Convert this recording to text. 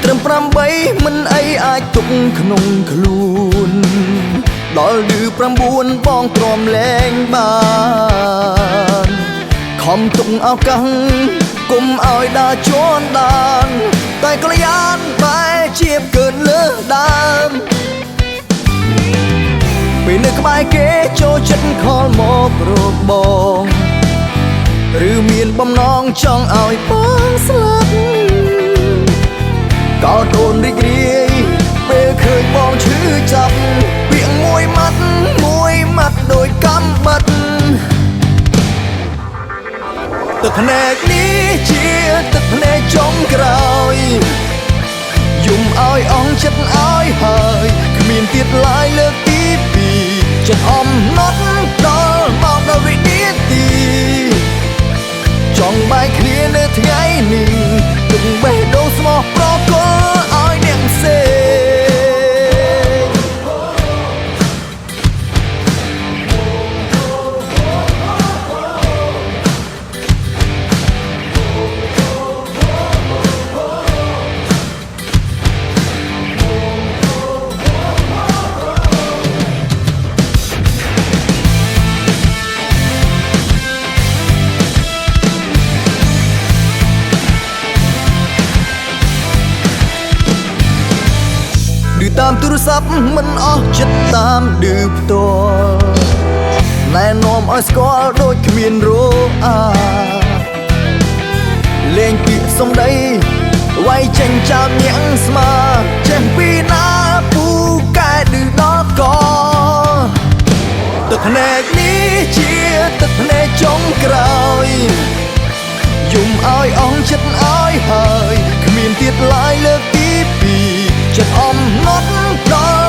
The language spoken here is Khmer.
ត្រឹម8មិនអីអាចទុកក្នុងខ្លួនដល់ឌឺ9បងទ្រាំលែងបានខំទុកឱកាសគុំឲ្យដើរជន់ដានតែក្លយានបែជាបកើនលើដើមពេលនៅក្បែរគេចូលចិត្តខលមករកបងឬមានបំណងចង់ឲ្យបងស្លាប់កោតអូនរីករាយពេលឃើញបងឈឺចាប់ពាក្យមួយម៉ាត់ដូចកំបិតទឹកភ្នែកនេះជាទឹកភ្នែកចុងក្រោយយំឲ្យអស់ចិត្តឲ្យហើយគ្មានទៀតឡើយលើកទី2ចិត្តអំណត់ដល់មកដល់វិនាទីចង់បែកគ្នានៅថ្ងៃនេះទុំបេះដូងស្មោះប្រគល់ឲ្យអ្នកផ្សេងតាមទូរស័ព្ទមិនអស់ចិត្តតាមឌឺផ្ទាល់ណែនាំឲ្យស្គាល់ដូចគ្មានរអាលេងពាក្យសំដីវាយចេញចោលញាំងស្មាចេះពីណាពូកែឌឺដល់កទឹកភ្នែកនេះជាទឹកភ្នែកចុងក្រោយយំឲ្យអស់ចិត្តឲ្យហើយគ្មានទៀតឡើយលើកទី2ចិត្តអំណត់ដល់